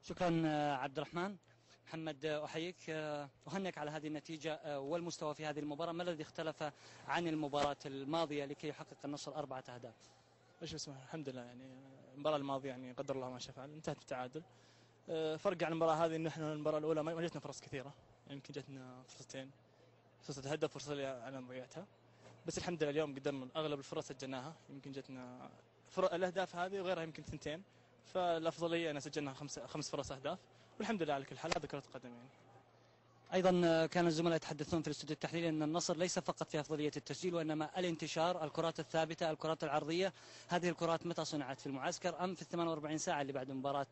شكرا عبد الرحمن. محمد، أحييك، أهنئك على هذه النتيجة والمستوى في هذه المباراة. ما الذي اختلف عن المباراة الماضية لكي يحقق النصر 4 أهداف؟ ايش اسمه، الحمد لله. يعني المباراة الماضية يعني قدر الله ما شاء فعل انتهت بالتعادل. فرق عن المباراة هذه ان احنا المباراة الأولى ما جتنا فرص كثيرة، يعني يمكن جتنا فرصتين، فرصة هدف، فرصة اللي انا ضيعتها. بس الحمد لله اليوم قدرنا اغلب الفرص سجلناها، يمكن جتنا الاهداف هذه وغيرها يمكن ثنتين، فالافضلية انا سجلنا خمس فرص اهداف، والحمد لله على كل حال. هذا كرة قدم يعني. أيضا كان الزملاء يتحدثون في الاستوديو التحليلي أن النصر ليس فقط في أفضلية التسجيل وإنما الانتشار، الكرات الثابتة، الكرات العرضية. هذه الكرات متى صنعت، في المعسكر أم في 48 ساعة اللي بعد مباراة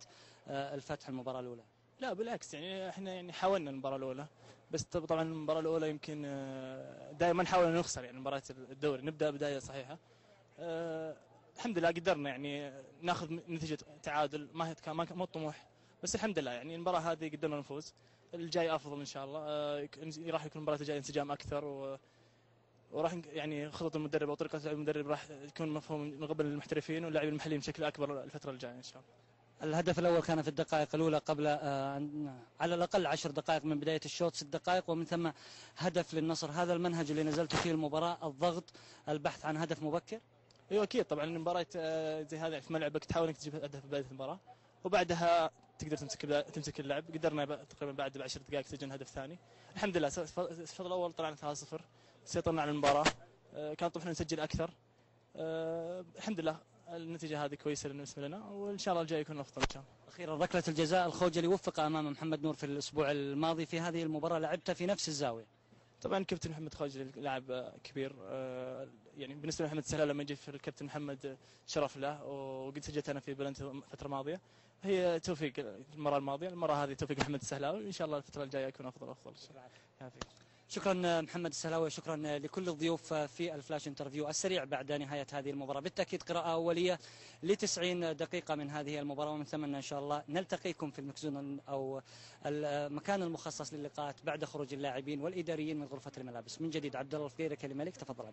الفتح المباراة الأولى؟ لا بالعكس، يعني احنا يعني حاولنا المباراة الأولى، بس طبعا المباراة الأولى يمكن دائما نحاول نخسر، يعني مباراة الدوري نبدأ بداية صحيحة. الحمد لله قدرنا يعني ناخذ نتيجة تعادل، كان مو طموح، بس الحمد لله يعني المباراة هذه قدرنا نفوز. الجاي أفضل إن شاء الله. راح يكون المباراة الجاية انسجام أكثر، وراح يعني خطط المدرب أو طريقة لعب المدرب راح يكون مفهوم من قبل المحترفين واللاعبين المحليين بشكل أكبر الفترة الجاية إن شاء الله. الهدف الأول كان في الدقائق الأولى قبل على الأقل 10 دقائق من بداية الشوط، 6 دقائق ومن ثم هدف للنصر. هذا المنهج اللي نزلت فيه المباراة، الضغط، البحث عن هدف مبكر؟ ايوه اكيد طبعا. المباراه زي هذا في ملعبك تحاول انك تجيب هدف في بدايه المباراه، وبعدها تقدر تمسك اللعب. قدرنا تقريبا بعد 10 دقائق سجلنا هدف ثاني. الحمد لله الشوط الاول طلعنا 3-0، سيطرنا على المباراه. كان طموحنا نسجل اكثر. الحمد لله النتيجه هذه كويسه بالنسبه لنا، وان شاء الله الجاي يكون افضل ان شاء الله. أخيرا، ركلة الجزاء الخوجلي وفق أمام محمد نور في الأسبوع الماضي، في هذه المباراة لعبت في نفس الزاوية. طبعا كابتن محمد خوجلي لاعب كبير، يعني بالنسبه لمحمد السهلاوي لما يجي في الكابتن محمد شرف له، وقد سجلت انا في بلنتي الفتره الماضيه. هي توفيق المره الماضيه، المره هذه توفيق محمد السهلاوي، ان شاء الله الفتره الجايه يكون افضل وافضل. شكرا محمد السهلاوي، شكرا لكل الضيوف في الفلاش انترفيو السريع بعد نهاية هذه المباراة. بالتأكيد قراءة أولية ل90 دقيقة من هذه المباراة، ومن ثم إن شاء الله نلتقيكم في المكزون أو المكان المخصص للقاءات بعد خروج اللاعبين والإداريين من غرفة الملابس. من جديد عبد الله الفقيري، كلمة لك، تفضل.